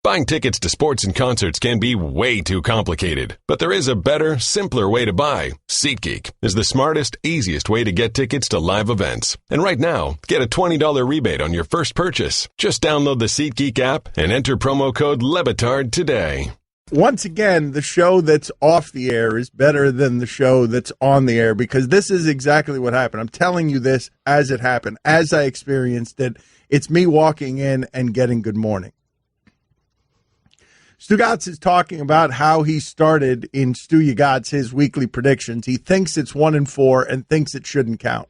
Buying tickets to sports and concerts can be way too complicated, but there is a better, simpler way to buy. SeatGeek is the smartest, easiest way to get tickets to live events. And right now, get a $20 rebate on your first purchase. Just download the SeatGeek app and enter promo code Batard today. Once again, the show that's off the air is better than the show that's on the air, because this is exactly what happened. I'm telling you this as it happened, as I experienced it. It's me walking in and getting good morning. Stugotz is talking about how he started in Stugotz his weekly predictions. He thinks it's 1-4 and thinks it shouldn't count.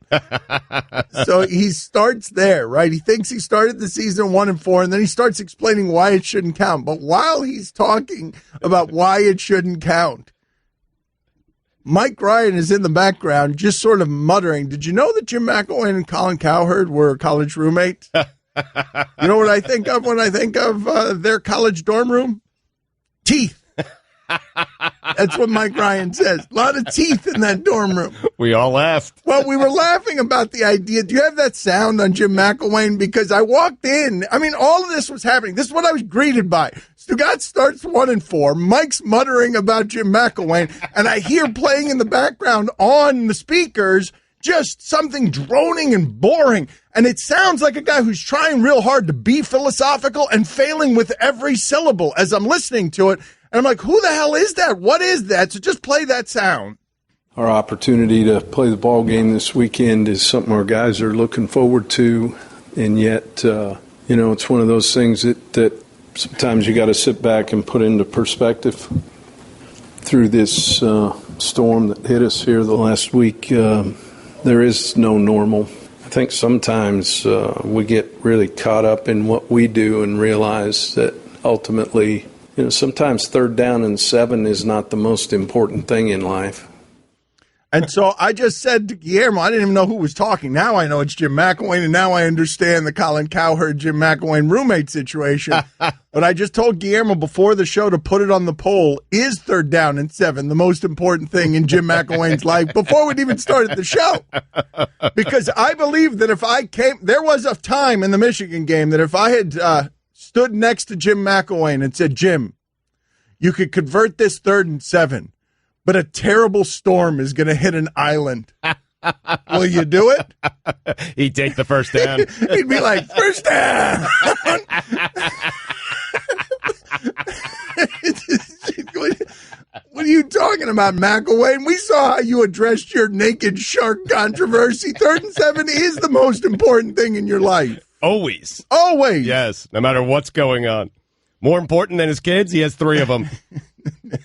So he starts there, right? He thinks he started the season 1-4, and then he starts explaining why it shouldn't count. But while he's talking about why it shouldn't count, Mike Ryan is in the background just sort of muttering, did you know that Jim McElwain and Colin Cowherd were college roommates? You know what I think of when I think of their college dorm room? Teeth. That's what Mike Ryan says. A lot of teeth in that dorm room. We all laughed. Well, we were laughing about the idea. Do you have that sound on Jim McElwain? Because I walked in. I mean, all of this was happening. This is what I was greeted by. Stugotz starts 1-4. Mike's muttering about Jim McElwain, and I hear playing in the background on the speakers just something droning and boring. And it sounds like a guy who's trying real hard to be philosophical and failing with every syllable as I'm listening to it. And I'm like, who the hell is that? What is that? So just play that sound. Our opportunity to play the ball game this weekend is something our guys are looking forward to. And yet, it's one of those things that sometimes you got to sit back and put into perspective. Through this storm that hit us here the last week, there is no normal. I think sometimes we get really caught up in what we do and realize that ultimately, sometimes 3rd down and 7 is not the most important thing in life. And so I just said to Guillermo, I didn't even know who was talking. Now I know it's Jim McElwain, and now I understand the Colin Cowherd, Jim McElwain roommate situation. But I just told Guillermo before the show to put it on the poll, is 3rd down and 7 the most important thing in Jim McElwain's life, before we'd even started the show? Because I believe that if I came, there was a time in the Michigan game that if I had stood next to Jim McElwain and said, Jim, you could convert this 3rd and 7, but a terrible storm is going to hit an island. Will you do it? He'd take the first down. He'd be like, first down. What are you talking about, McElwain? We saw how you addressed your naked shark controversy. 3rd and 7 is the most important thing in your life. Always. Always. Yes, no matter what's going on. More important than his kids, he has 3 of them.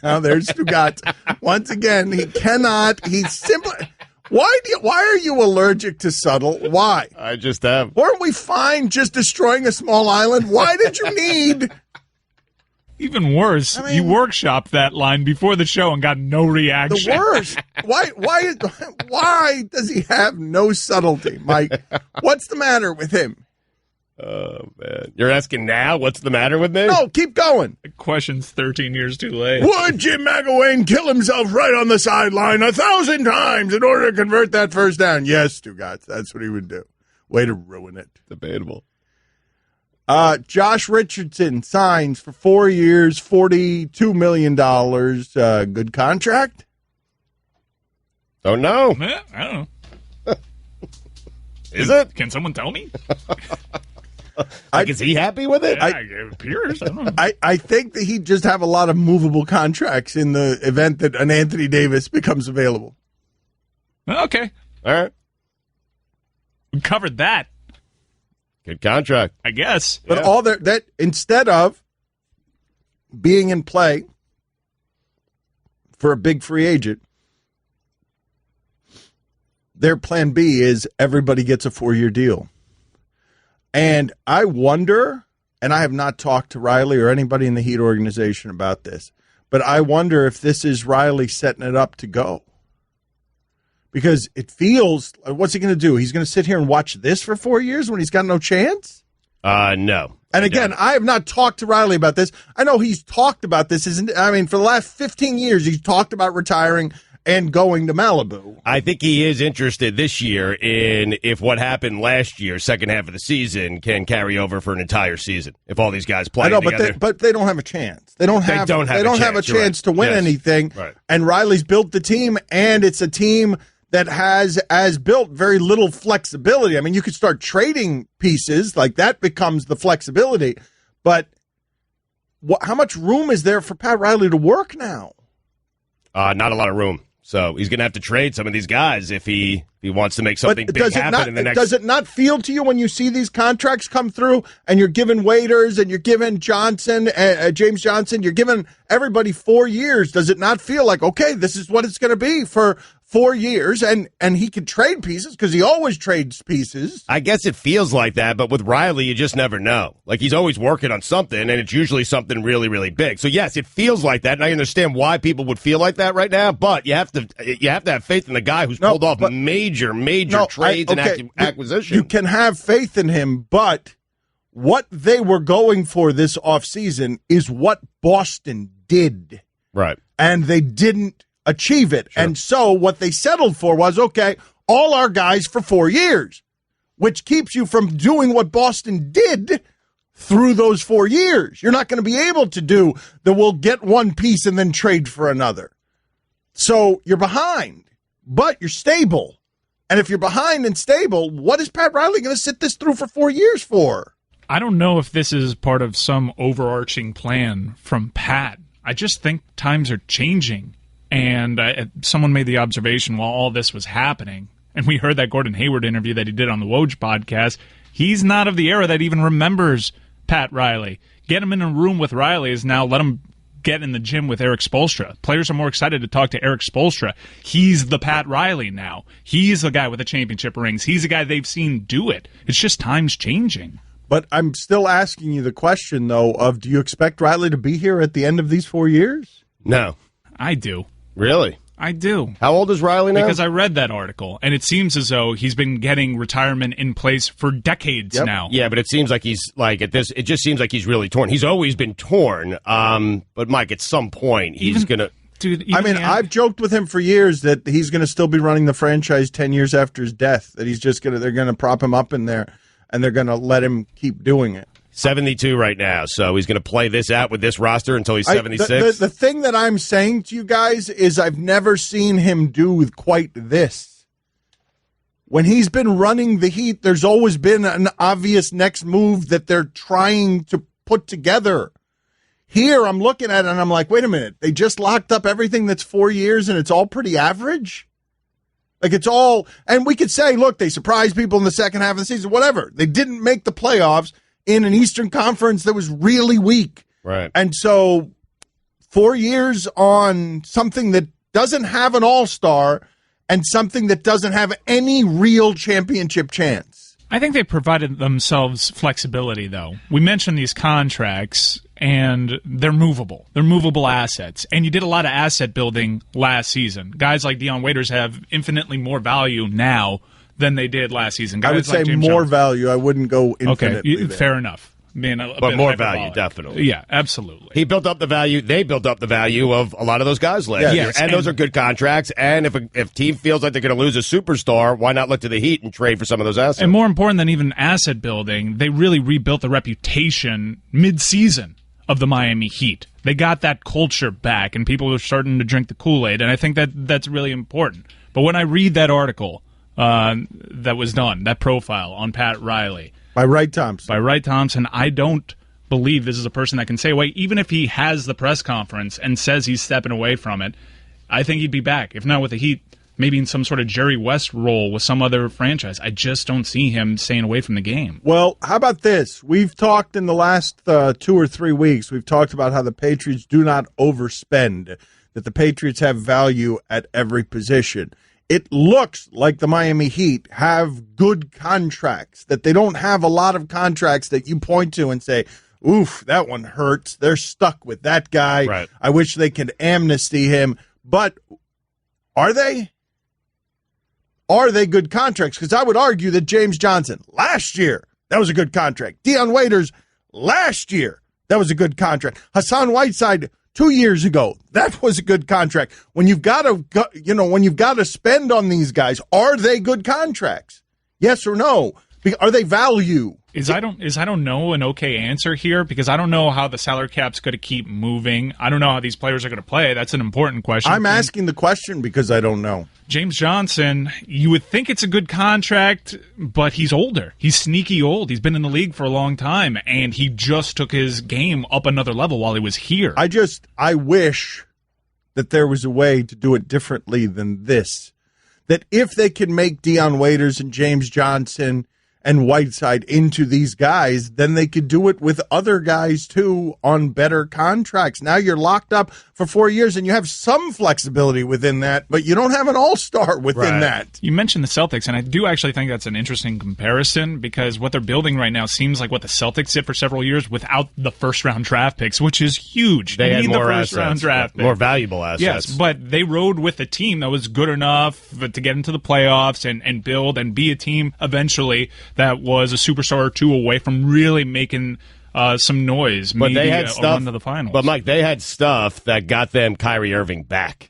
Now there's Stugotz. Once again, he cannot. He's simply. Why are you allergic to subtle? Why? I just am. Weren't we fine just destroying a small island? Why did you need? Even worse, you workshopped that line before the show and got no reaction. The worst. Why does he have no subtlety, Mike? What's the matter with him? Oh, man. You're asking now what's the matter with me? No, keep going. The question's 13 years too late. Would Jim McElwain kill himself right on the sideline 1,000 times in order to convert that first down? Yes, Stugotz, that's what he would do. Way to ruin it. Debatable. Josh Richardson signs for 4 years, $42 million. Good contract? Don't know. I don't know. Is it? Can someone tell me? Is he happy with it? It appears. I don't know. I think that he'd just have a lot of movable contracts in the event that an Anthony Davis becomes available. Okay. All right. We covered that, Good contract. I guess. But all that instead of being in play for a big free agent, their plan B is everybody gets a 4-year deal. And I wonder, and I have not talked to Riley or anybody in the Heat organization about this, but I wonder if this is Riley setting it up to go. Because it feels, what's he going to do? He's going to sit here and watch this for 4 years when he's got no chance? No. And again, I have not talked to Riley about this. I know he's talked about this. For the last 15 years, he's talked about retiring and going to Malibu. I think he is interested this year in if what happened last year, second half of the season, can carry over for an entire season. If all these guys play together. But they don't have a chance. They don't have a chance to win anything. Right. And Riley's built the team, and it's a team that has, as built, very little flexibility. I mean, you could start trading pieces, like that becomes the flexibility. But how much room is there for Pat Riley to work now? Not a lot of room. So he's going to have to trade some of these guys if he wants to make something big happen in the next. Does it not feel to you when you see these contracts come through and you're giving Waiters and you're giving Johnson, James Johnson, you're giving everybody 4 years? Does it not feel like, okay, this is what it's going to be for 4 years, and he can trade pieces because he always trades pieces? I guess it feels like that, but with Riley, you just never know. Like, he's always working on something, and it's usually something really, really big. So, yes, it feels like that, and I understand why people would feel like that right now, but you have to have faith in the guy who's pulled off major trades and acquisitions. You can have faith in him, but what they were going for this offseason is what Boston did. Right. And they didn't achieve it. Sure. And so what they settled for was, okay, all our guys for 4 years, which keeps you from doing what Boston did through those 4 years. You're not going to be able to do the we'll get one piece and then trade for another. So you're behind, but you're stable. And if you're behind and stable, what is Pat Riley going to sit this through for 4 years for? I don't know if this is part of some overarching plan from Pat. I just think times are changing. And someone made the observation while all this was happening, and we heard that Gordon Hayward interview that he did on the Woj podcast, he's not of the era that even remembers Pat Riley. Get him in a room with Riley is now let him get in the gym with Eric Spoelstra. Players are more excited to talk to Eric Spoelstra. He's the Pat Riley now. He's the guy with the championship rings. He's the guy they've seen do it. It's just times changing. But I'm still asking you the question, though, of do you expect Riley to be here at the end of these 4 years? No. I do. Really? I do. How old is Riley now? Because I read that article, and it seems as though he's been getting retirement in place for decades now. Yeah, but it seems like he's like at this. It just seems like he's really torn. He's always been torn. But Mike, at some point, he's gonna. Dude, I've joked with him for years that he's going to still be running the franchise 10 years after his death. That he's just they're going to prop him up in there, and they're going to let him keep doing it. 72 right now, so he's going to play this out with this roster until he's 76. The thing that I'm saying to you guys is I've never seen him do quite this. When he's been running the Heat, there's always been an obvious next move that they're trying to put together. Here, I'm looking at it, and I'm like, wait a minute. They just locked up everything that's 4 years, and it's all pretty average? Like, it's all – and we could say, look, they surprised people in the second half of the season, whatever. They didn't make the playoffs in an Eastern Conference that was really weak. Right. And so 4 years on something that doesn't have an all-star and something that doesn't have any real championship chance. I think they provided themselves flexibility, though. We mentioned these contracts, and they're movable. They're movable assets. And you did a lot of asset building last season. Guys like Dion Waiters have infinitely more value now than they did last season. Guys I would say like James more Johnson. Value. I wouldn't go infinitely. Okay, fair enough. But more value, definitely. Yeah, absolutely. He built up the value. They built up the value of a lot of those guys last year. And those are good contracts. And if team feels like they're going to lose a superstar, why not look to the Heat and trade for some of those assets? And more important than even asset building, they really rebuilt the reputation mid-season of the Miami Heat. They got that culture back, and people are starting to drink the Kool-Aid, and I think that's really important. But when I read that article that was done, that profile on Pat Riley, By Wright Thompson, I don't believe this is a person that can say, wait, even if he has the press conference and says he's stepping away from it, I think he'd be back. If not with the Heat, maybe in some sort of Jerry West role with some other franchise. I just don't see him staying away from the game. Well, how about this? We've talked in the last 2 or 3 weeks, we've talked about how the Patriots do not overspend, that the Patriots have value at every position. It looks like the Miami Heat have good contracts, that they don't have a lot of contracts that you point to and say, oof, that one hurts. They're stuck with that guy. Right. I wish they could amnesty him. But are they? Are they good contracts? Because I would argue that James Johnson, last year, that was a good contract. Dion Waiters, last year, that was a good contract. Hassan Whiteside, 2 years ago, that was a good contract. When you've got to spend on these guys, are they good contracts? Yes or no? Are they value? Is I don't know an okay answer here, because I don't know how the salary cap's going to keep moving. I don't know how these players are going to play. That's an important question. I'm asking the question because I don't know. James Johnson, you would think it's a good contract, but he's older. He's sneaky old. He's been in the league for a long time, and he just took his game up another level while he was here. I wish that there was a way to do it differently than this. That if they can make Dion Waiters and James Johnson and Whiteside into these guys, then they could do it with other guys too on better contracts. Now you're locked up for 4 years and you have some flexibility within that, but you don't have an all-star within that. You mentioned the Celtics, and I do actually think that's an interesting comparison, because what they're building right now seems like what the Celtics did for several years without the first-round draft picks, which is huge. They had more first-round draft picks. More valuable assets. Yes, but they rode with a team that was good enough to get into the playoffs and build and be a team eventually that was a superstar or two away from really making some noise. But they had stuff to the finals. But Mike, they had stuff that got them Kyrie Irving back.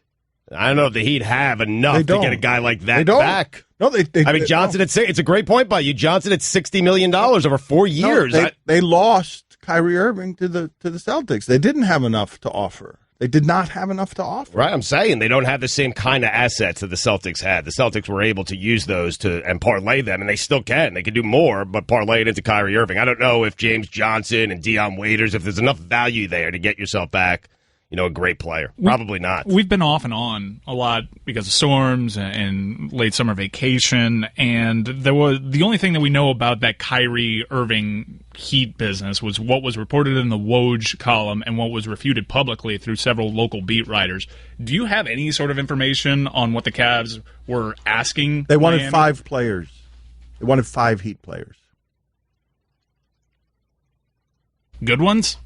I don't know if the Heat have enough to get a guy like that back. No, Johnson at it's a great point by you. Johnson at $60 million over 4 years. They lost Kyrie Irving to the Celtics. They didn't have enough to offer. They did not have enough to offer. Right, I'm saying they don't have the same kind of assets that the Celtics had. The Celtics were able to use those and parlay them, and they still can. They can do more, but parlay it into Kyrie Irving. I don't know if James Johnson and Dion Waiters, if there's enough value there to get yourself back, a great player. Probably not. We've been off and on a lot because of storms and late summer vacation, and the only thing that we know about that Kyrie Irving Heat business was what was reported in the Woj column and what was refuted publicly through several local beat writers. Do you have any sort of information on what the Cavs were asking? They wanted 5 players. They wanted 5 Heat players. Good ones?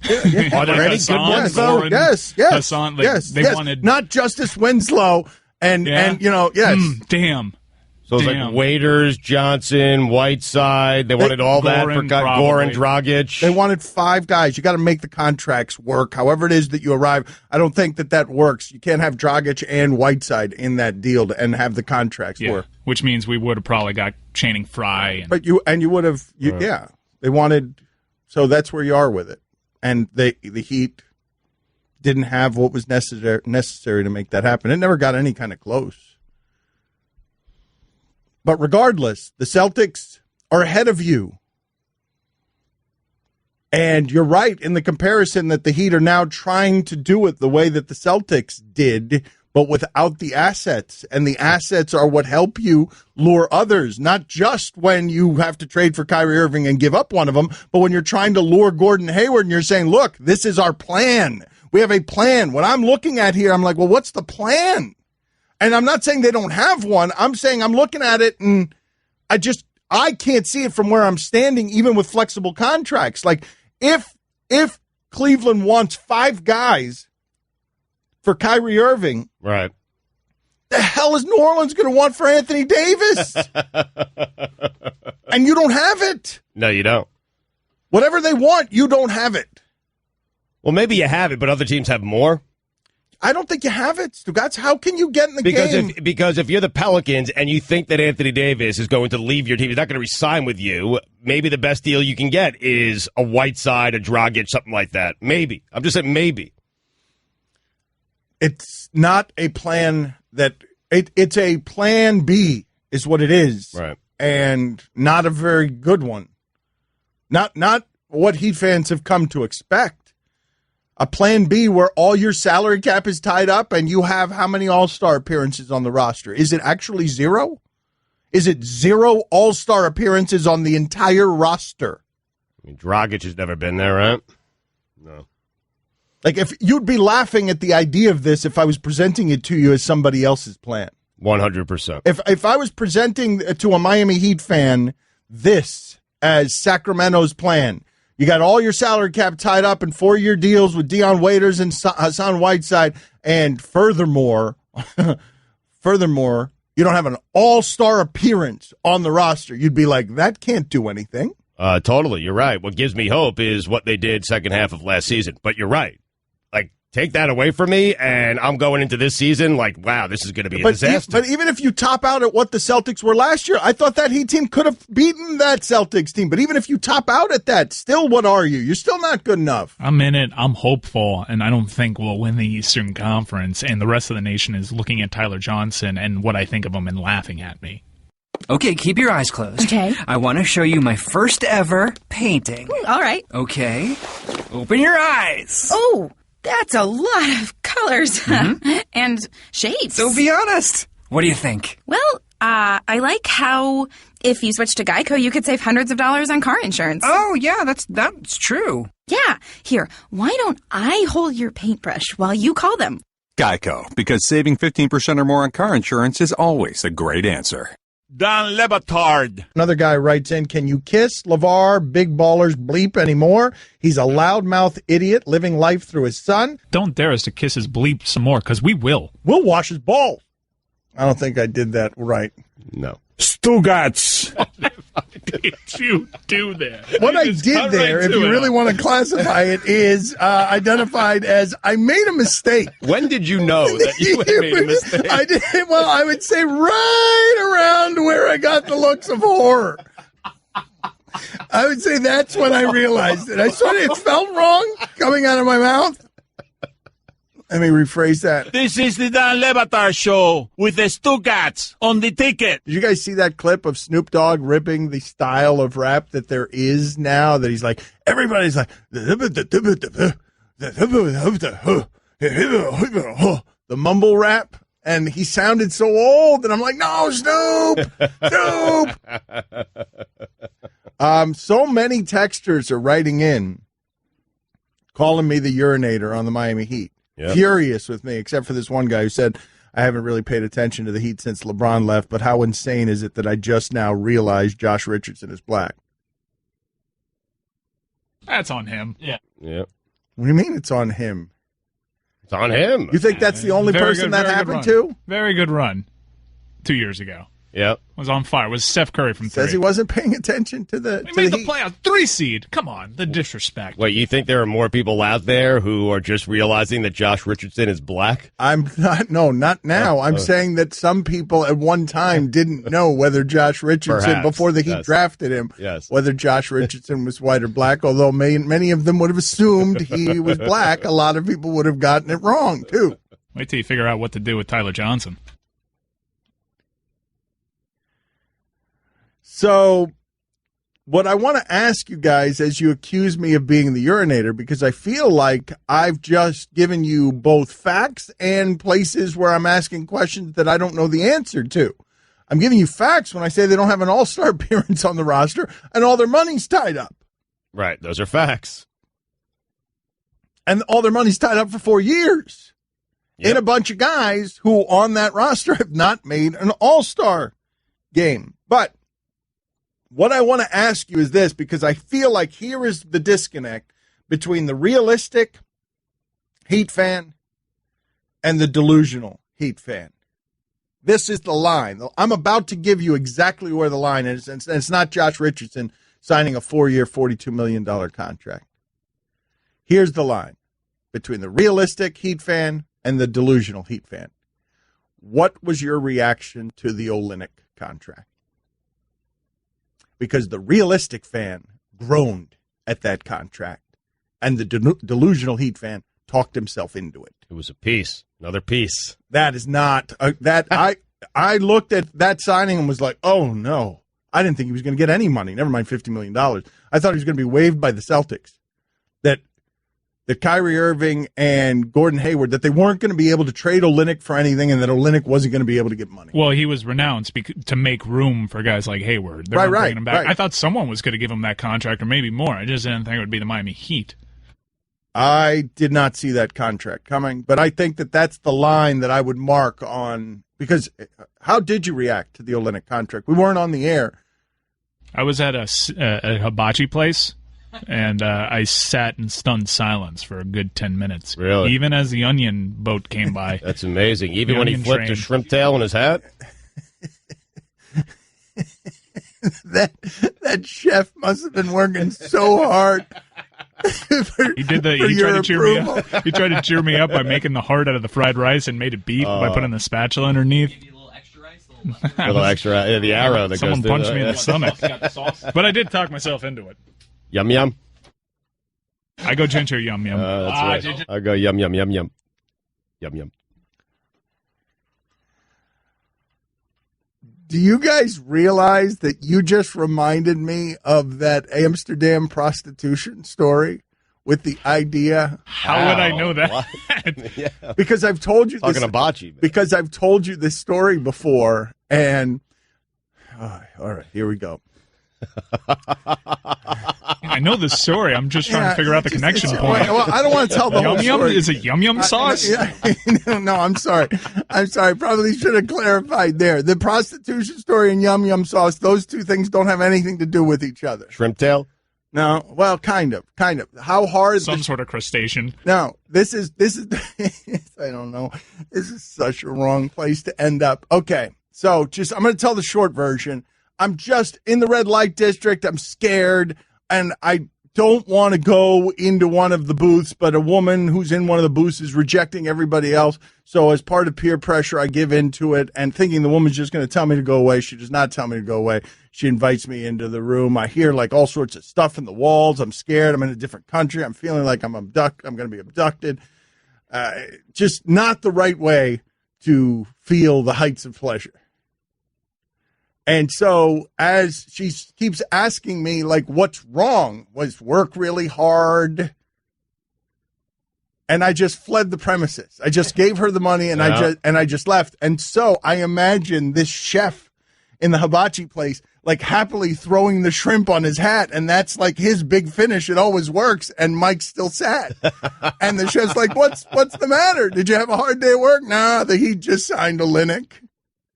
Yeah. Are there any good ones, though? Yes. Hassan, they wanted not Justice Winslow and yes. Damn. So it's like Waiters, Johnson, Whiteside. They wanted all that for Goran Dragic. They wanted 5 guys. You got to make the contracts work. However it is that you arrive, I don't think that works. You can't have Dragic and Whiteside in that deal and have the contracts work. Which means we would have probably got Channing Frye. But you would have. They wanted. So that's where you are with it. And the Heat didn't have what was necessary to make that happen. It never got any kind of close. But regardless, the Celtics are ahead of you. And you're right in the comparison that the Heat are now trying to do it the way that the Celtics did, but without the assets. And the assets are what help you lure others, not just when you have to trade for Kyrie Irving and give up one of them, but when you're trying to lure Gordon Hayward and you're saying, look, this is our plan. We have a plan. What I'm looking at here, I'm like, well, what's the plan? And I'm not saying they don't have one. I'm saying I'm looking at it and I can't see it from where I'm standing, even with flexible contracts. Like if Cleveland wants 5 guys for Kyrie Irving, right? The hell is New Orleans going to want for Anthony Davis? And you don't have it. No, you don't. Whatever they want, you don't have it. Well, maybe you have it, but other teams have more. I don't think you have it, Stugotz. How can you get in the game? Because if you're the Pelicans and you think that Anthony Davis is going to leave your team, he's not going to re-sign with you, maybe the best deal you can get is a Whiteside, a Dragic, something like that. Maybe. I'm just saying maybe. It's not a plan that it's a plan B is what it is. Right. And not a very good one. Not what Heat fans have come to expect. A plan B where all your salary cap is tied up and you have how many all-star appearances on the roster? Is it actually 0? Is it 0 all-star appearances on the entire roster? I mean, Dragic has never been there, right? No. Like, if you'd be laughing at the idea of this if I was presenting it to you as somebody else's plan. 100%. If I was presenting to a Miami Heat fan this as Sacramento's plan, you got all your salary cap tied up in 4-year deals with Dion Waiters and Hassan Whiteside, and furthermore, you don't have an all-star appearance on the roster. You'd be like, that can't do anything. Totally, you're right. What gives me hope is what they did second half of last season. But you're right. Like, take that away from me, and I'm going into this season like, wow, this is going to be a disaster. But even if you top out at what the Celtics were last year, I thought that Heat team could have beaten that Celtics team. But even if you top out at that, still, what are you? You're still not good enough. I'm in it. I'm hopeful, and I don't think we'll win the Eastern Conference. And the rest of the nation is looking at Tyler Johnson and what I think of him and laughing at me. Okay, keep your eyes closed. Okay. I want to show you my first ever painting. All right. Okay. Open your eyes. Oh, that's a lot of colors and shades. So be honest. What do you think? Well, I like how if you switch to Geico, you could save hundreds of dollars on car insurance. Oh, yeah, that's true. Yeah. Here, why don't I hold your paintbrush while you call them? Geico, because saving 15% or more on car insurance is always a great answer. Don Batard. Another guy writes in, can you kiss LeVar Big Ballers bleep anymore? He's a loudmouth idiot living life through his son. Don't dare us to kiss his bleep some more, because we will. We'll wash his balls. I don't think I did that right. No. Stugotz. Did you do that? What I did there, if you really want to classify it, is identified as I made a mistake. When did you know that you had made a mistake? I did. Well, I would say right around where I got the looks of horror. I would say that's when I realized it. It felt wrong coming out of my mouth. Let me rephrase that. This is the Don Batard Show with the Stugotz on the ticket. Did you guys see that clip of Snoop Dogg ripping the style of rap that there is now? That he's like, everybody's like, the mumble rap. And he sounded so old. And I'm like, no, Snoop, Snoop. So many texters are writing in, calling me the urinator on the Miami Heat. Yep. Furious with me, except for this one guy who said, I haven't really paid attention to the Heat since LeBron left, but how insane is it that I just now realized Josh Richardson is black? That's on him. Yeah. Yep. What do you mean it's on him? It's on him. You think that's the only person that happened to? Very good run 2 years ago. Yep. Was on fire. Was Steph Curry from three. Says he wasn't paying attention to the He made the playoffs. 3 seed. Come on. The disrespect. Wait, you think there are more people out there who are just realizing that Josh Richardson is black? I'm not. No, not now. I'm saying that some people at one time didn't know whether Josh Richardson, Perhaps. before the Heat drafted him, whether Josh Richardson was white or black, although many of them would have assumed he was black. A lot of people would have gotten it wrong, too. Wait till you figure out what to do with Tyler Johnson. So what I want to ask you guys as you accuse me of being the urinator, because I feel like I've just given you both facts and places where I'm asking questions that I don't know the answer to. I'm giving you facts when I say they don't have an all-star appearance on the roster and all their money's tied up. Right. Those are facts. And all their money's tied up for 4 years. Yep. In a bunch of guys who on that roster have not made an all-star game. But what I want to ask you is this, because I feel like here is the disconnect between the realistic Heat fan and the delusional Heat fan. This is the line. I'm about to give you exactly where the line is, and it's not Josh Richardson signing a 4-year, $42 million contract. Here's the line between the realistic Heat fan and the delusional Heat fan. What was your reaction to the Olynyk contract? Because the realistic fan groaned at that contract, and the delusional Heat fan talked himself into it. It was a piece, another piece. That is not that. I looked at that signing and was like, oh no, I didn't think he was going to get any money. Never mind $50 million. I thought he was going to be waived by the Celtics. That Kyrie Irving and Gordon Hayward, that they weren't going to be able to trade Olynyk for anything, and that Olynyk wasn't going to be able to get money. Well, he was renounced to make room for guys like Hayward. They weren't bringing him back. I thought someone was going to give him that contract, or maybe more. I just didn't think it would be the Miami Heat. I did not see that contract coming, but I think that that's the line that I would mark on, because how did you react to the Olynyk contract? We weren't on the air. I was at a hibachi place. And I sat in stunned silence for a good 10 minutes. Really? Even as the onion boat came by. That's amazing. Even when he flipped a shrimp tail in his hat? that chef must have been working so hard. He did the. He tried to cheer me up. He tried to cheer me up by making the heart out of the fried rice and made it beef by putting the spatula underneath. A little extra, yeah, the arrow that Someone goes through punched me in the stomach. But I did talk myself into it. Yum yum. I go ginger yum yum. That's right. I go yum yum yum yum. Yum yum. Do you guys realize that you just reminded me of that Amsterdam prostitution story with the idea? How would I know that? Yeah. Because I've told you Talking this. to Bocce. Because I've told you this story before, and all right, here we go. I know the story. I'm just trying to figure out the connection point. Well, I don't want to tell the whole Yum story. is it yum yum sauce? No, I'm sorry. Probably should have clarified there. The prostitution story and yum yum sauce; those two things don't have anything to do with each other. Shrimp tail? No, well, kind of. How hard? Some sort of crustacean. No, this is. I don't know. This is such a wrong place to end up. Okay, so I'm going to tell the short version. I'm just in the red light district. I'm scared, and I don't want to go into one of the booths, but a woman who's in one of the booths is rejecting everybody else. So as part of peer pressure, I give into it and thinking the woman's just going to tell me to go away. She does not tell me to go away. She invites me into the room. I hear like all sorts of stuff in the walls. I'm scared. I'm in a different country. I'm feeling like I'm going to be abducted. Just not the right way to feel the heights of pleasure. And so as she keeps asking me, like, what's wrong? Was work really hard? And I just fled the premises. I just gave her the money and I just left. And so I imagine this chef in the hibachi place, like happily throwing the shrimp on his hat. And that's like his big finish. It always works. And Mike's still sad. And the chef's like, what's the matter? Did you have a hard day at work? Nah, he just signed a Linux.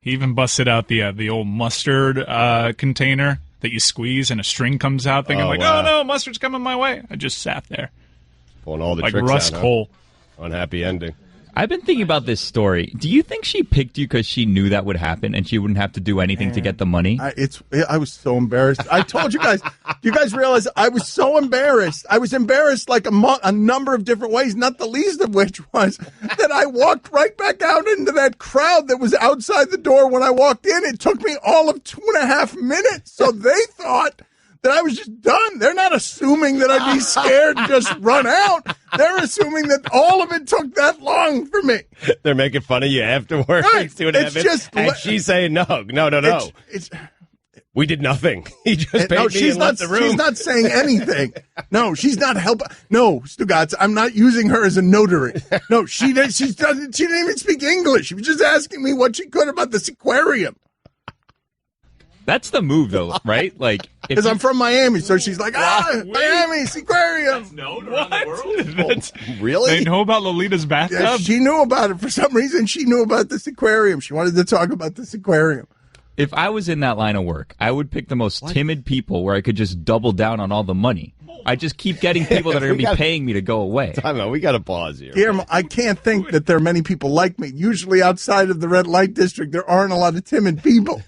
He even busted out the old mustard container that you squeeze and a string comes out. Thinking oh no, mustard's coming my way. I just sat there. Pulling all the like tricks Rust out, Cole. Unhappy ending. I've been thinking about this story. Do you think she picked you because she knew that would happen and she wouldn't have to do anything to get the money? I was so embarrassed. I told you guys. Do you guys realize I was so embarrassed? I was embarrassed like a number of different ways, not the least of which was that I walked right back out into that crowd that was outside the door when I walked in. It took me all of 2.5 minutes. So they thought that I was just done. They're not assuming that I'd be scared and just run out. They're assuming that all of it took that long for me. They're making fun of you afterwards. Right. It's just, and she's saying no. We did nothing. He just paid me and left the room. She's not saying anything. No, she's not helping. No, Stugotz, I'm not using her as a notary. No, she didn't even speak English. She was just asking me what she could about this aquarium. That's the move, though, right? Like, because I'm from Miami, so she's like, Miami, aquarium. That's known around the world. Really? They know about Lolita's bathtub? Yeah, she knew about it. For some reason, she knew about this aquarium. She wanted to talk about this aquarium. If I was in that line of work, I would pick the most timid people where I could just double down on all the money. I just keep getting people that are going to be paying me to go away. Time out. We got to pause here. Guillermo, I can't think that there are many people like me. Usually outside of the red light district, there aren't a lot of timid people.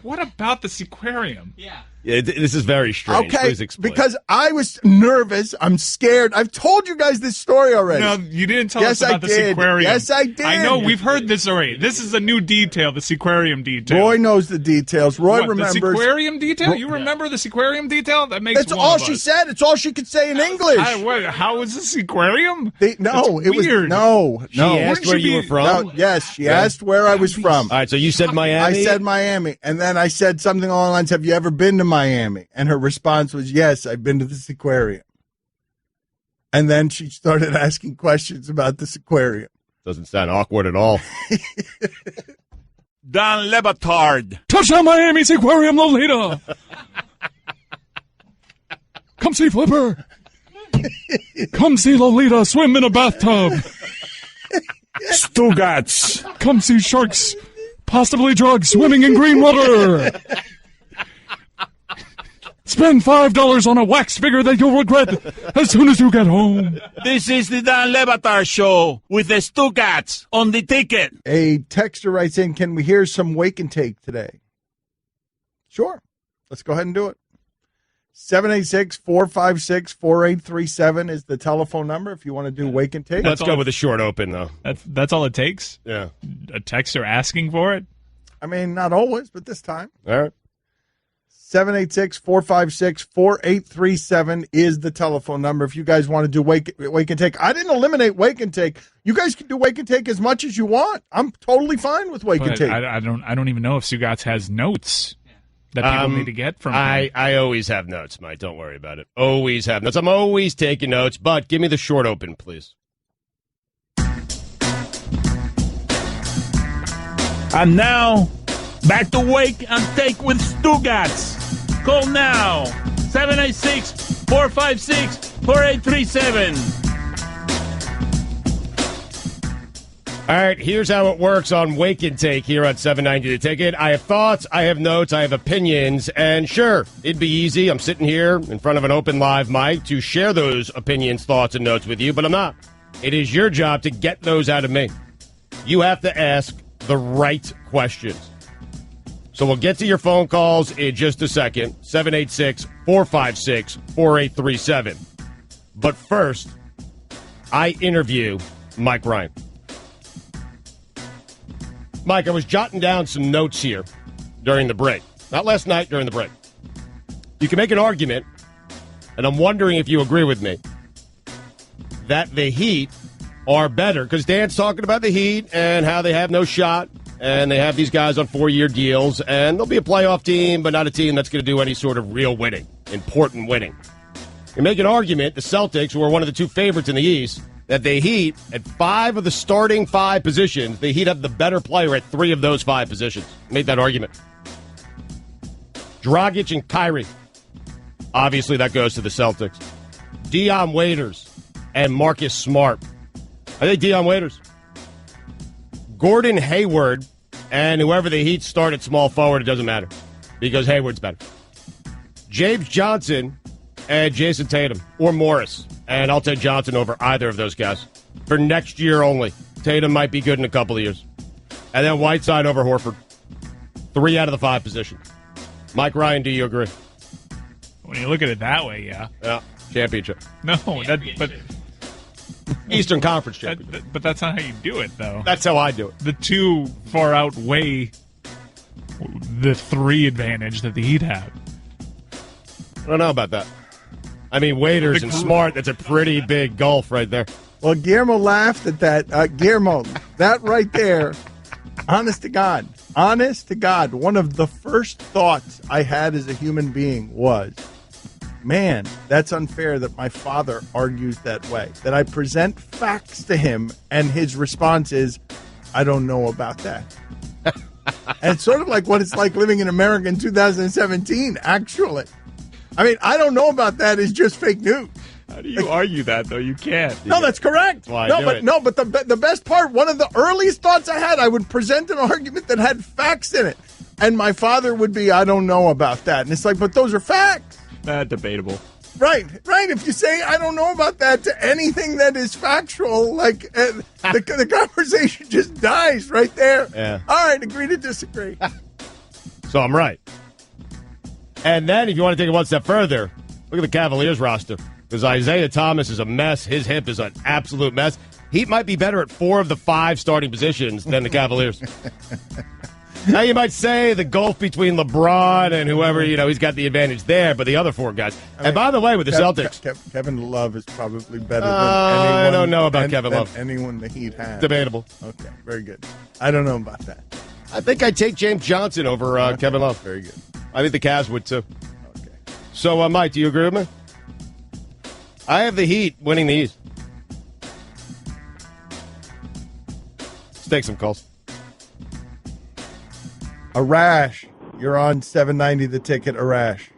What about this aquarium? Yeah, this is very strange. Okay, Please explain. because I was nervous. I'm scared. I've told you guys this story already. No, you didn't tell us about this aquarium. Yes, I did. I know. We've heard this already. This is a new detail, the aquarium detail. Roy knows the details. Roy remembers. The aquarium detail? You remember the aquarium detail? That makes That's all she said. It's all she could say in English. How is this aquarium? No, it was weird. No. She asked where you were from? No, yes, she asked where I was from. All right, so you said Miami? I said Miami. And then I said something along the lines, have you ever been to Miami? And her response was, yes, I've been to this aquarium. And then she started asking questions about this aquarium. Doesn't sound awkward at all. Don Batard. Touchdown Miami's aquarium, Lolita. Come see Flipper. Come see Lolita swim in a bathtub. Stugotz. Come see sharks, possibly drugs, swimming in green water. Spend $5 on a wax figure that you'll regret as soon as you get home. This is the Don Batard Show with the Stugotz on the ticket. A texter writes in, can we hear some wake and take today? Sure. Let's go ahead and do it. 786-456-4837 is the telephone number if you want to do Wake and Take. Let's go with a short open, though. That's all it takes? Yeah. A texter asking for it? I mean, not always, but this time. All right. 786-456-4837 is the telephone number if you guys want to do Wake and Take. I didn't eliminate Wake and Take. You guys can do Wake and Take as much as you want. I'm totally fine with Wake and Take. I don't even know if Stugotz has notes that people need to get from him. I always have notes, Mike. Don't worry about it. Always have notes. I'm always taking notes, but give me the short open, please. And now, back to Wake and Take with Stugotz. Call now, 786-456-4837. All right, here's how it works on Wake and Take here on 790 The Ticket. I have thoughts, I have notes, I have opinions, and sure, it'd be easy. I'm sitting here in front of an open live mic to share those opinions, thoughts, and notes with you, but I'm not. It is your job to get those out of me. You have to ask the right questions. So we'll get to your phone calls in just a second, 786-456-4837. But first, I interview Mike Ryan. Mike, I was jotting down some notes here during the break. Not last night, during the break. You can make an argument, and I'm wondering if you agree with me, that the Heat are better, because Dan's talking about the Heat and how they have no shot, and they have these guys on 4-year deals, and they'll be a playoff team, but not a team that's going to do any sort of real winning, important winning. You make an argument, the Celtics, who are one of the two favorites in the East, that the Heat, at 5 of the starting 5 positions, the Heat have the better player at 3 of those 5 positions. Made that argument. Dragic and Kyrie. Obviously, that goes to the Celtics. Dion Waiters and Marcus Smart. I think Dion Waiters. Gordon Hayward and whoever the Heat start at small forward, it doesn't matter because Hayward's better. James Johnson and Jason Tatum or Morris. And I'll take Johnson over either of those guys for next year only. Tatum might be good in a couple of years. And then Whiteside over Horford. 3 out of the 5 positions. Mike Ryan, do you agree? When you look at it that way, yeah. Yeah, championship. No, but Eastern Conference championship. But that's not how you do it, though. That's how I do it. The 2 far outweigh the 3 advantage that the Heat have. I don't know about that. I mean, Waiters and Smart, that's a pretty big gulf right there. Well, Guillermo laughed at that. Guillermo, that right there, honest to God, one of the first thoughts I had as a human being was, man, that's unfair that my father argues that way, that I present facts to him and his response is, I don't know about that. And it's sort of like what it's like living in America in 2017, actually. I mean, I don't know about that is just fake news. How do you argue that, though? You can't. No, that's correct. But the best part, one of the earliest thoughts I had, I would present an argument that had facts in it. And my father would be, I don't know about that. And it's like, but those are facts. Debatable. Right. If you say, I don't know about that to anything that is factual, like the conversation just dies right there. Yeah. All right, agree to disagree. So I'm right. And then if you want to take it one step further, look at the Cavaliers roster. Because Isaiah Thomas is a mess. His hip is an absolute mess. Heat might be better at 4 of the 5 starting positions than the Cavaliers. Now you might say the gulf between LeBron and whoever, he's got the advantage there, but the other 4 guys. And by the way, with the Celtics. Kevin Love is probably better than anyone. I don't know about Kevin Love. Anyone the Heat has. Debatable. Okay, very good. I don't know about that. I think I'd take James Johnson over Kevin Love. Very good. I think the Cavs would, too. Okay. So, Mike, do you agree with me? I have the Heat winning the East. Let's take some calls. Arash, you're on 790 The Ticket. Arash.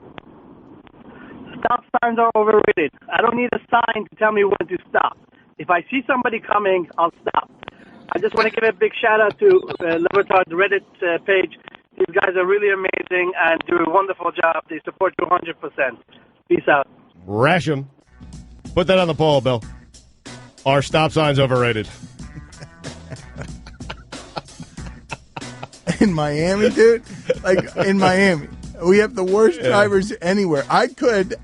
Stop signs are overrated. I don't need a sign to tell me when to stop. If I see somebody coming, I'll stop. I just want to give a big shout-out to Batard's Reddit page. These guys are really amazing and do a wonderful job. They support you 100%. Peace out. Rasham. Put that on the poll, Bill. Are stop signs overrated? In Miami, dude? Like, in Miami. We have the worst drivers anywhere. I could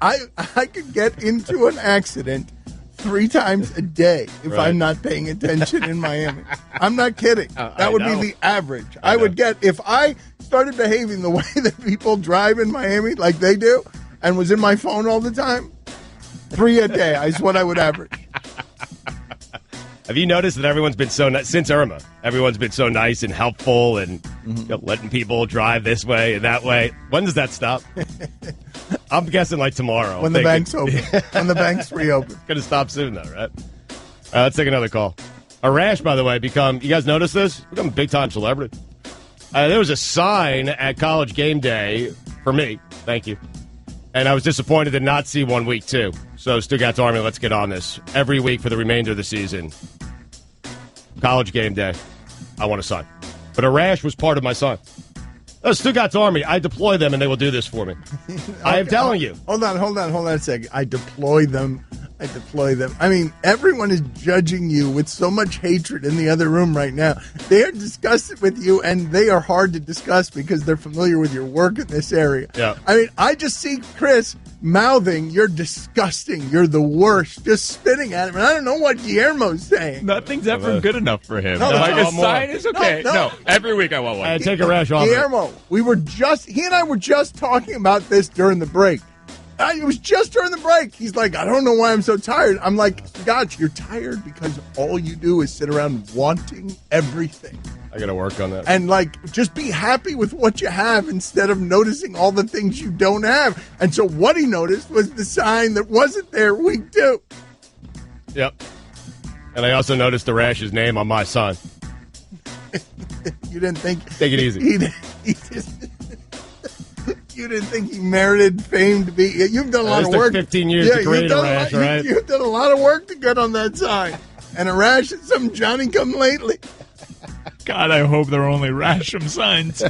get into an accident 3 times a day if I'm not paying attention in Miami. I'm not kidding. That would be the average. I would get, if I started behaving the way that people drive in Miami like they do and was in my phone all the time, 3 a day is what I would average. Have you noticed that everyone's been so nice since Irma? Everyone's been so nice and helpful and letting people drive this way and that way. When does that stop? I'm guessing like tomorrow. When the bank's open. When the bank's reopen. It's going to stop soon, though, right? Let's take another call. Arash, by the way, you guys notice this? Become a big-time celebrity. There was a sign at College Game Day for me. Thank you. And I was disappointed to not see one week, too. So, Stugotz Army, let's get on this. Every week for the remainder of the season. College Game Day. I want a sign. But Arash was part of my sign. Stugotz Army, I deploy them and they will do this for me. Okay, I am telling you. Hold on a second. I deploy them. I mean, everyone is judging you with so much hatred in the other room right now. They are disgusted with you, and they are hard to discuss because they're familiar with your work in this area. Yeah. I mean, I just see Chris mouthing, "You're disgusting. You're the worst," just spitting at him. And I don't know what Guillermo's saying. Nothing's ever good enough for him. No, like a sign is okay. No. Every week I want one. I take a rash off. Guillermo, he and I were just talking about this during the break. It was just during the break. He's like, I don't know why I'm so tired. I'm like, Scotch, you're tired because all you do is sit around wanting everything. I got to work on that. And, just be happy with what you have instead of noticing all the things you don't have. And so what he noticed was the sign that wasn't there week 2. Yep. And I also noticed the Rash's name on my sign. You didn't think... Take it easy. You didn't think he merited fame to be... You've done a lot of work. 15 years to create a rash, right? You've done a lot of work to get on that sign. And a rash is some Johnny come lately. God, I hope they're only Rasham signs.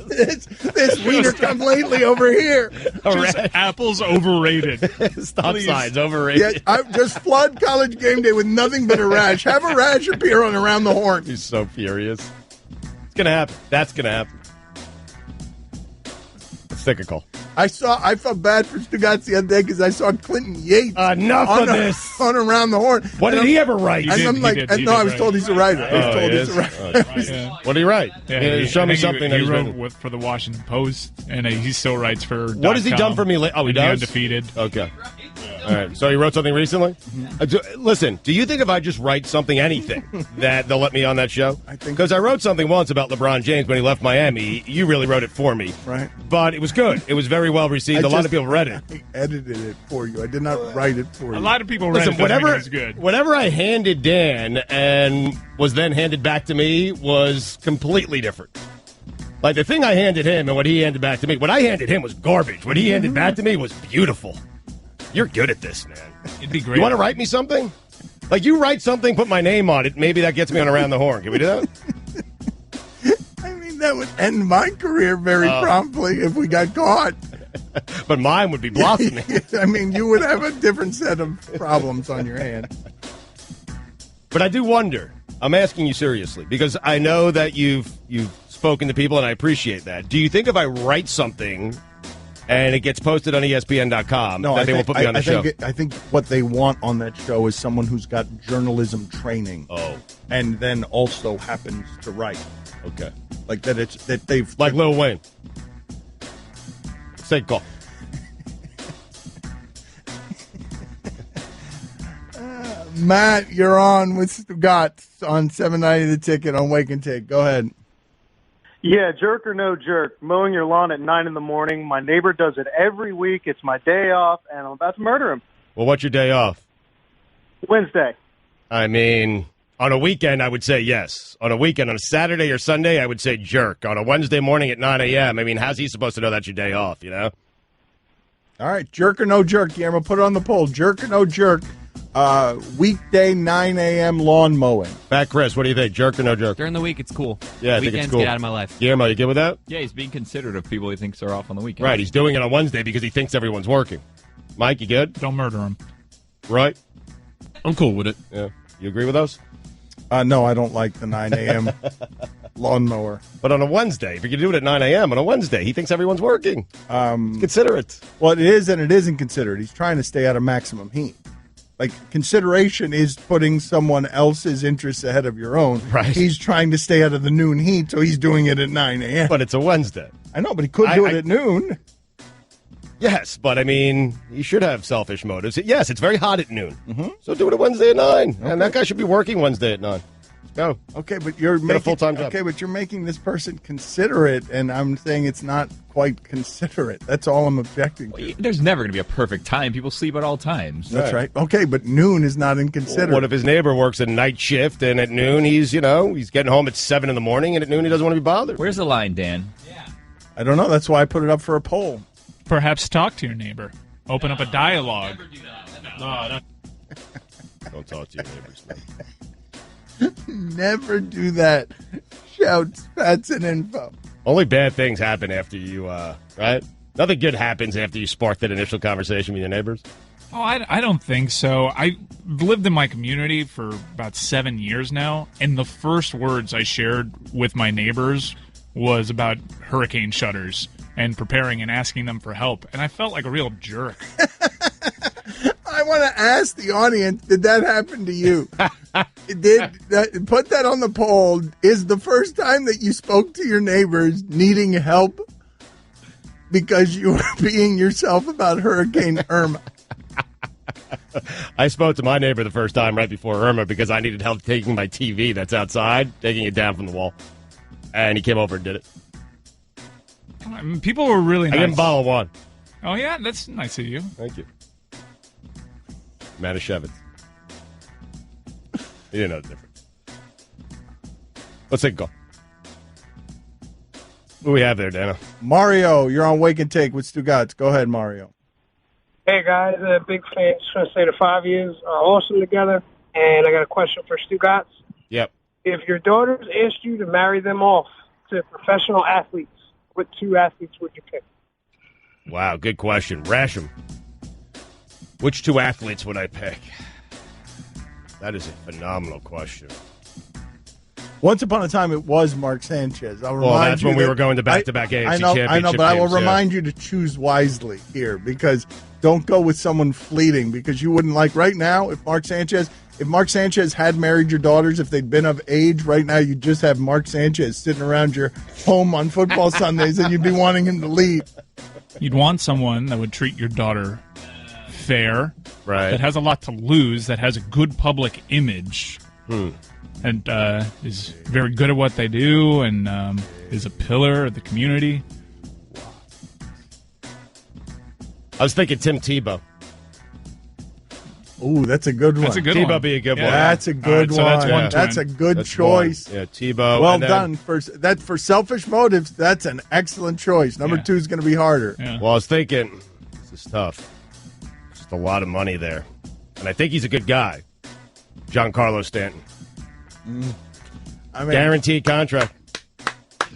This wiener come lately over here. Just apples overrated. Stop signs overrated. Yeah, just flood College Game Day with nothing but a rash. Have a rash appear on Around the Horn. He's so furious. It's going to happen. That's going to happen. Let's take a call. I felt bad for Stugotz the other day because I saw Clinton Yates enough of this on Around the Horn. What did he ever write? I was told he's a writer. What did he write? Yeah, show me something. He wrote for the Washington Post, and he still writes for. What has he done for me? Oh, he does. Undefeated. Okay. All right. So he wrote something recently. Listen, do you think if I just write something, anything, that they'll let me on that show? I think because I wrote something once about LeBron James when he left Miami. You really wrote it for me, right? But it was good. It was very well received. A lot of people read it. I edited it for you. I did not write it for you. A lot of people read it. Whatever was good. Whatever I handed Dan and was then handed back to me was completely different. Like the thing I handed him and what he handed back to me. What I handed him was garbage. What he handed back to me was beautiful. You're good at this, man. It'd be great. You want to write me something? Like you write something, put my name on it. Maybe that gets me on Around the Horn. Can we do that? I mean, that would end my career very promptly if we got caught. But mine would be blossoming. I mean, you would have a different set of problems on your hand. But I do wonder. I'm asking you seriously because I know that you've spoken to people, and I appreciate that. Do you think if I write something and it gets posted on ESPN.com, that they will put me on the show? I think what they want on that show is someone who's got journalism training. Oh. And then also happens to write. Okay. Like that they've... Like Lil Wayne. Say call. Matt, you're on with Stugotz on 790 The Ticket on Wake and Take. Go ahead. Yeah, jerk or no jerk. Mowing your lawn at 9 in the morning. My neighbor does it every week. It's my day off, and I'm about to murder him. Well, what's your day off? Wednesday. I mean, on a weekend, I would say yes. On a weekend, on a Saturday or Sunday, I would say jerk. On a Wednesday morning at 9 a.m., I mean, how's he supposed to know that's your day off, you know? All right, jerk or no jerk, Guillermo. Put it on the poll. Jerk or no jerk. Weekday 9 a.m. lawn mowing. Fat Chris, what do you think? Jerk or no jerk? During the week, it's cool. Yeah, I Weekends think it's cool. Get out of my life. Guillermo, you good with that? Yeah, he's being considerate of people he thinks are off on the weekend. Right, he's doing it on Wednesday because he thinks everyone's working. Mike, you good? Don't murder him. Right? I'm cool with it. Yeah. You agree with us? No, I don't like the 9 a.m. lawnmower. But on a Wednesday, if you can do it at 9 a.m. on a Wednesday, he thinks everyone's working. Considerate. Well, it is and it isn't considerate. He's trying to stay out of maximum heat. Like, consideration is putting someone else's interests ahead of your own. Right. He's trying to stay out of the noon heat, so he's doing it at 9 a.m. But it's a Wednesday. I know, but he could do it at noon. Yes, but I mean, you should have selfish motives. Yes, it's very hot at noon. So do it at Wednesday at 9. Okay. And that guy should be working Wednesday at 9. Let's go. Okay, but you're making a full-time job. Okay, but you're making this person considerate, and I'm saying it's not quite considerate. That's all I'm objecting to. Well, there's never going to be a perfect time. People sleep at all times. That's right. Okay, but noon is not inconsiderate. What if his neighbor works a night shift, and at noon he's getting home at 7 in the morning, and at noon he doesn't want to be bothered? Where's the line, Dan? I don't know. That's why I put it up for a poll. Perhaps talk to your neighbor. Open up a dialogue. Don't talk to your neighbors, man. Never do that. Shouts, facts, and info. Only bad things happen after you, right? Nothing good happens after you spark that initial conversation with your neighbors. Oh, I don't think so. I've lived in my community for about 7 years now, and the first words I shared with my neighbors was about hurricane shutters and preparing and asking them for help, and I felt like a real jerk. I want to ask the audience, did that happen to you? Put that on the poll. Is the first time that you spoke to your neighbors needing help because you were being yourself about Hurricane Irma? I spoke to my neighbor the first time right before Irma because I needed help taking my TV that's outside, taking it down from the wall. And he came over and did it. People were really nice. I gave him a bottle of wine. Oh, yeah? That's nice of you. Thank you. Manischewitz. He didn't know the difference. Let's take a call. Who do we have there, Dana? Mario, you're on Wake and Take with Stugotz. Go ahead, Mario. Hey, guys. Big fan. Just want to say the 5 years are awesome together. And I got a question for Stugotz. Yep. If your daughters asked you to marry them off to professional athletes, what 2 athletes would you pick? Wow, good question. Rasham. Which 2 athletes would I pick? That is a phenomenal question. Once upon a time, it was Mark Sanchez. Well, that's when we were going to back-to-back AFC Championship I know, but I will games, remind you to choose wisely here because don't go with someone fleeting because you wouldn't like right now if Mark Sanchez had married your daughters, if they'd been of age, right now you'd just have Mark Sanchez sitting around your home on football Sundays and you'd be wanting him to leave. You'd want someone that would treat your daughter fair, right? That has a lot to lose, that has a good public image, and is very good at what they do, and is a pillar of the community. I was thinking Tim Tebow. Ooh, that's a good one. That's a good Tebow one. Be a good one. That's a good one. So that's one That's a good That's choice. one. Yeah, Tebow. Well and then, done. For selfish motives, that's an excellent choice. Number 2 is going to be harder. Yeah. Well, I was thinking, this is tough. Just a lot of money there. And I think he's a good guy. Giancarlo Stanton. Guaranteed contract.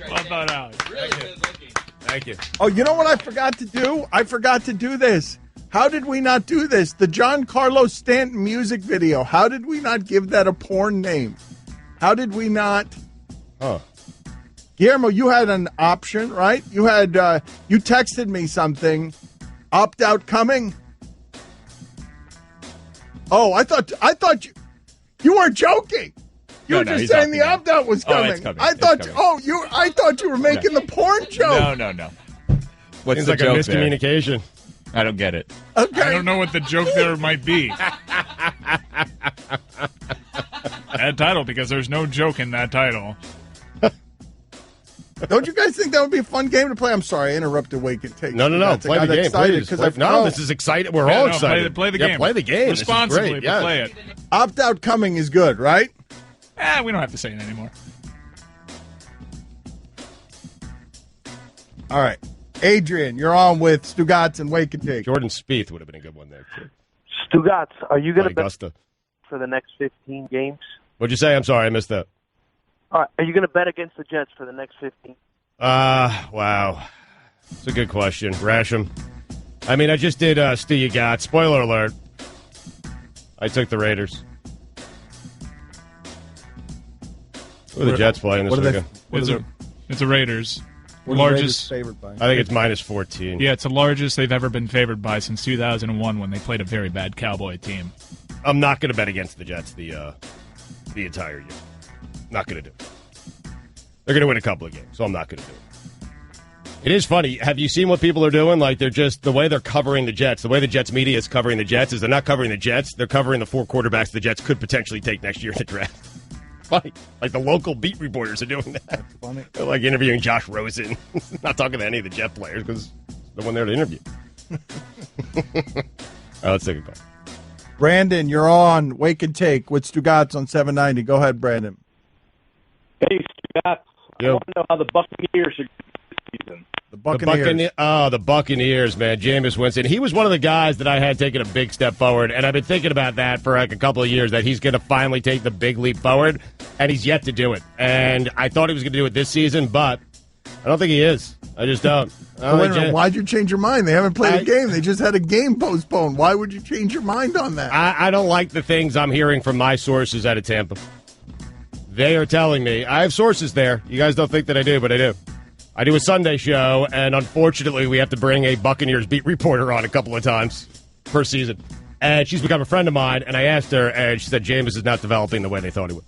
Well done, Alex. Really good looking. Thank you. Oh, you know what I forgot to do? I forgot to do this. How did we not do this? The Giancarlo Stanton music video. How did we not give that a porn name? How did we not? Guillermo, you had an option, right? You had you texted me something. Opt out coming. Oh, I thought you were joking. You were just saying the opt out was coming. It's coming. I thought you were making the porn joke. No. What's Seems the like a joke miscommunication. I don't get it. Okay. I don't know what the joke there might be. That title, because there's no joke in that title. Don't you guys think that would be a fun game to play? I'm sorry, I interrupted Wake and Take. No. Play the game. Excited This is exciting. We're all excited. Play the game. Play the game. Responsibly, but play it. Opt out coming is good, right? We don't have to say it anymore. All right. Adrian, you're on with Stugotz and Wake and Take. Jordan Spieth would have been a good one there, too. Stugotz, are you going to bet Augusta. for the next 15 games? What'd you say? I'm sorry, I missed that. All right, are you going to bet against the Jets for the next 15? Wow. It's a good question. Rasham. I mean, I just did Stugotz. Spoiler alert. I took the Raiders. Who are the Jets playing this weekend? It's a Raiders. What are the Raiders favored by? I think it's minus 14. Yeah, it's the largest they've ever been favored by since 2001 when they played a very bad Cowboy team. I'm not going to bet against the Jets the entire year. Not going to do it. They're going to win a couple of games, so I'm not going to do it. It is funny. Have you seen what people are doing? Like, they're just, the way they're covering the Jets, the way the Jets media is covering the Jets is they're not covering the Jets. They're covering the 4 quarterbacks the Jets could potentially take next year in the draft. Funny. Like, the local beat reporters are doing that. That's funny. They're like interviewing Josh Rosen. Not talking to any of the Jet players because no one there to interview. All right, let's take a call. Brandon, you're on Wake and Take with Stugotz on 790. Go ahead, Brandon. Hey, Stugotz. I want to know how the Buccaneers are this season. The Buccaneers. The Buccaneers, man. Jameis Winston. He was one of the guys that I had taken a big step forward, and I've been thinking about that for like a couple of years, that he's going to finally take the big leap forward, and he's yet to do it. And I thought he was going to do it this season, but I don't think he is. I just don't. Wait a minute, why'd you change your mind? They haven't played a game. They just had a game postponed. Why would you change your mind on that? I don't like the things I'm hearing from my sources out of Tampa. They are telling me. I have sources there. You guys don't think that I do, but I do. I do a Sunday show, and unfortunately we have to bring a Buccaneers beat reporter on a couple of times per season. And she's become a friend of mine, and I asked her, and she said Jameis is not developing the way they thought he would.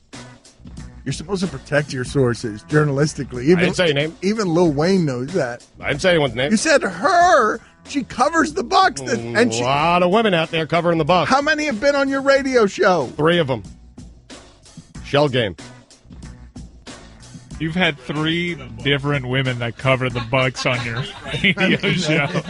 You're supposed to protect your sources journalistically. I didn't say your name. Even Lil Wayne knows that. I didn't say anyone's name. You said her. She covers the Bucs. And a lot of women out there covering the Bucs. How many have been on your radio show? 3 of them. Shell game. You've had 3 different women that cover the Bucs on your radio show.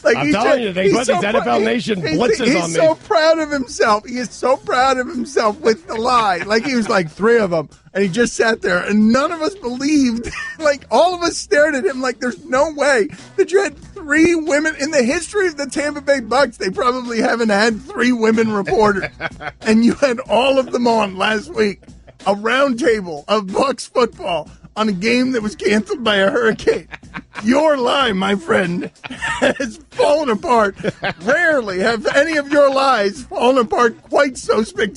I'm telling you, they put these NFL Nation blitzes on me. He's so proud of himself. He is so proud of himself with the lie. Like, he was like 3 of them, and he just sat there, and none of us believed. Like, all of us stared at him like there's no way that you had 3 women. In the history of the Tampa Bay Bucs, they probably haven't had 3 women reporters. And you had all of them on last week. A round table of Bucs football on a game that was canceled by a hurricane. Your lie, my friend, has fallen apart. Rarely have any of your lies fallen apart quite so spectacularly.